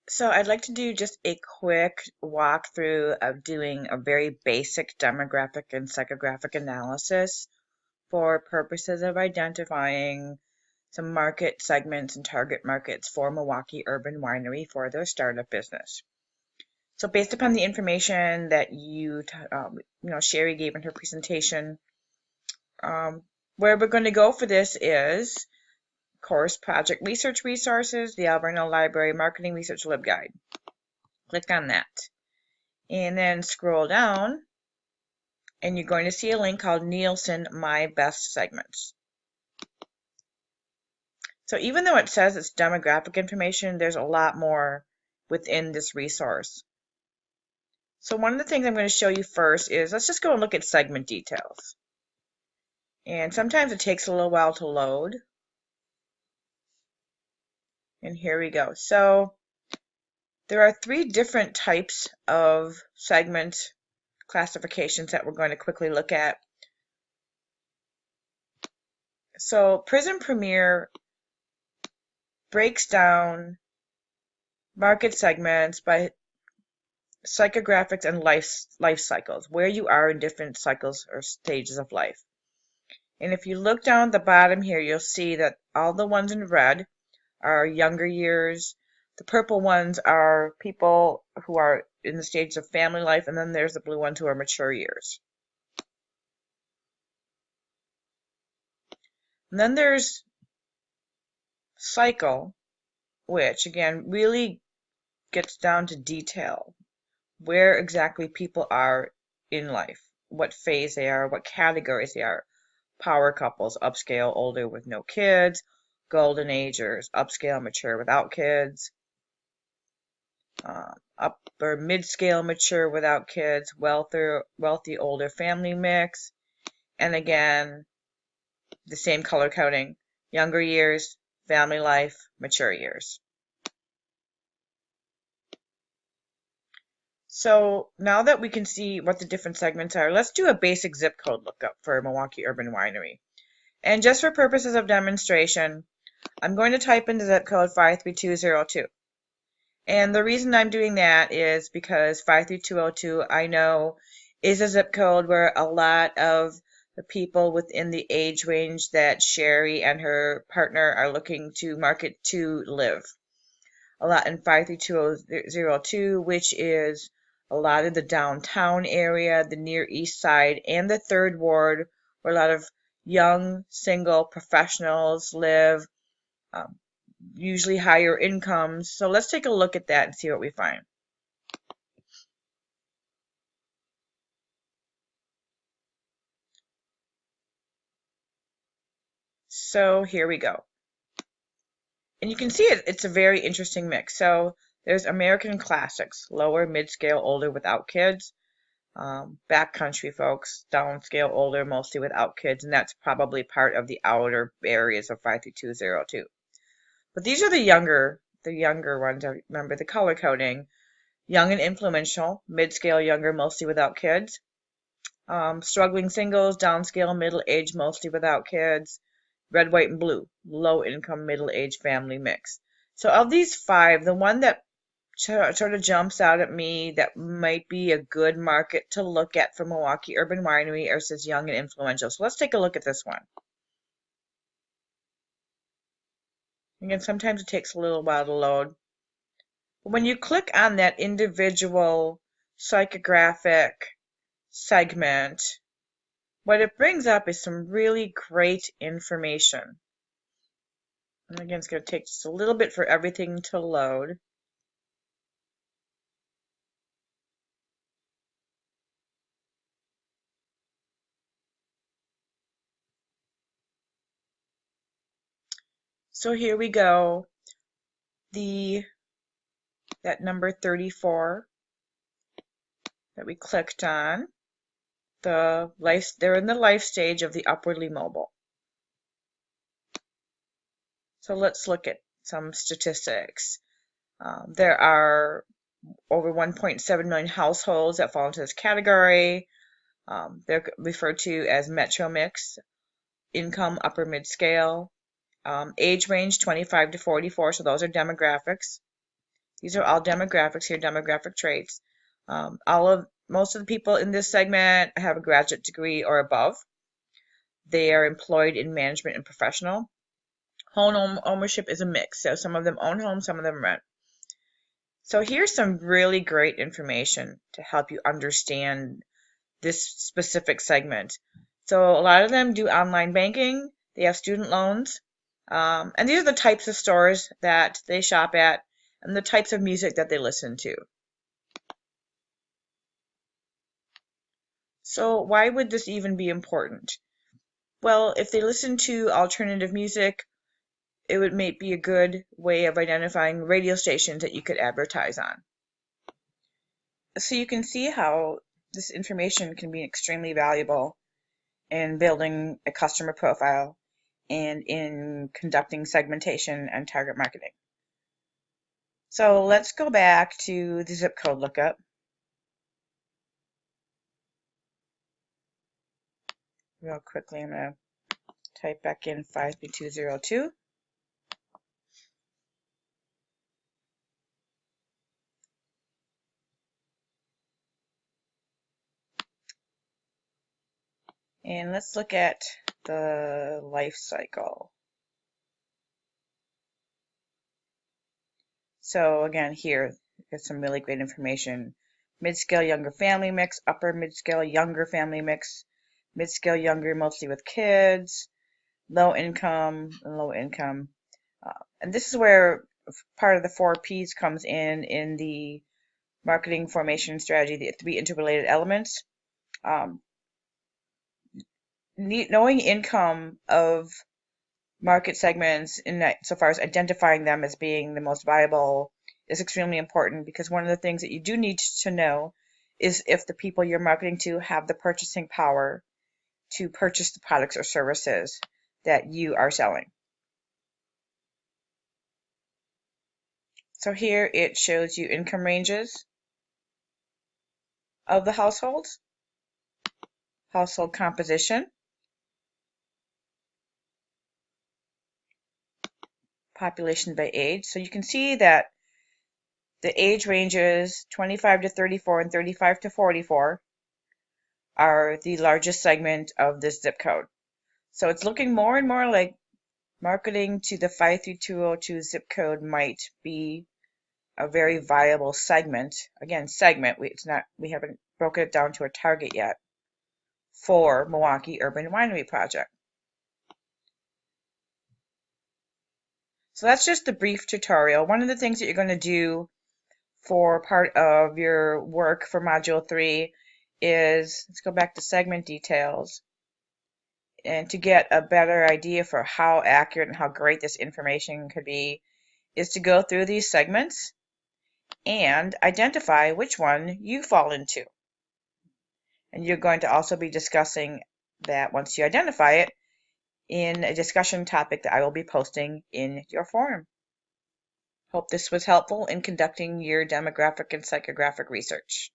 So I'd like to do just a quick walkthrough of doing a very basic demographic and psychographic analysis for purposes of identifying some market segments and target markets for Milwaukee Urban Winery for their startup business. So based upon the information that Sherry gave in her presentation, where we're going to go for this is course project research resources, the Alberta Library Marketing Research LibGuide. Click on that. And then scroll down and you're going to see a link called Nielsen My Best Segments. So even though it says it's demographic information, there's a lot more within this resource. So one of the things I'm going to show you first is, let's just go and look at segment details. And sometimes it takes a little while to load. And here we go. So there are 3 different types of segment classifications that we're going to quickly look at. So Prism Premier breaks down market segments by psychographics and life cycles, where you are in different cycles or stages of life. And if you look down at the bottom here, you'll see that all the ones in red are younger years. The purple ones are people who are in the stages of family life, and then there's the blue ones who are mature years. And then there's cycle, which again really gets down to detail, where exactly people are in life, what phase they are, what categories they are. Power couples, upscale, older with no kids. Golden agers, upscale, mature without kids. Upper mid-scale, mature without kids. Wealthy, older family mix. And again, the same color coding. Younger years, family life, mature years. So now that we can see what the different segments are, let's do a basic zip code lookup for Milwaukee Urban Winery. And just for purposes of demonstration, I'm going to type in the zip code 53202. And the reason I'm doing that is because 53202, I know, is a zip code where a lot of the people within the age range that Sherry and her partner are looking to market to live. A lot in 53202, which is a lot of the downtown area, the Near East Side, and the 3rd Ward, where a lot of young, single professionals live, usually higher incomes. So let's take a look at that and see what we find. So here we go. And you can see it's a very interesting mix. So there's American classics, lower, mid-scale, older, without kids. Backcountry folks, downscale, older, mostly without kids, and that's probably part of the outer areas of 53202. But these are the younger ones. Remember the color coding. Young and influential, mid-scale, younger, mostly without kids. Struggling singles, downscale, middle-aged, mostly without kids. Red, white, and blue, low-income, middle-aged family mix. So of these 5, the one that sort of jumps out at me that might be a good market to look at for Milwaukee Urban Winery is young and influential. So let's take a look at this one. Again, sometimes it takes a little while to load. But when you click on that individual psychographic segment, what it brings up is some really great information. And again, it's going to take just a little bit for everything to load. So here we go. That number 34 that we clicked on, they're in the life stage of the upwardly mobile. So let's look at some statistics. There are over 1.7 million households that fall into this category. They're referred to as Metro Mix, income upper mid-scale, age range 25 to 44, so those are demographics. These are all demographics here, demographic traits. Most of the people in this segment have a graduate degree or above. They are employed in management and professional. Home ownership is a mix, so some of them own homes, some of them rent. So here's some really great information to help you understand this specific segment. So a lot of them do online banking, they have student loans, and these are the types of stores that they shop at and the types of music that they listen to. So why would this even be important? Well, if they listen to alternative music, it would be a good way of identifying radio stations that you could advertise on. So you can see how this information can be extremely valuable in building a customer profile and in conducting segmentation and target marketing. So let's go back to the zip code lookup. Real quickly, I'm going to type back in 53202. And let's look at the life cycle. So again, here, get some really great information. Mid-scale younger family mix, upper mid-scale younger family mix, mid-scale younger mostly with kids, low income and low income. And this is where part of the 4 Ps comes in the marketing formation strategy, the 3 interrelated elements. Knowing income of market segments in that, so far as identifying them as being the most viable, is extremely important, because one of the things that you do need to know is if the people you're marketing to have the purchasing power to purchase the products or services that you are selling. So here it shows you income ranges of the households, household composition, population by age. So you can see that the age ranges 25 to 34 and 35 to 44 are the largest segment of this zip code. So it's looking more and more like marketing to the 53202 zip code might be a very viable segment. Again, segment, we haven't broken it down to a target yet for Milwaukee Urban Winery Project. So that's just a brief tutorial. One of the things that you're going to do for part of your work for Module 3 is, let's go back to segment details, and to get a better idea for how accurate and how great this information could be, is to go through these segments and identify which one you fall into. And you're going to also be discussing that once you identify it in a discussion topic that I will be posting in your forum. Hope this was helpful in conducting your demographic and psychographic research.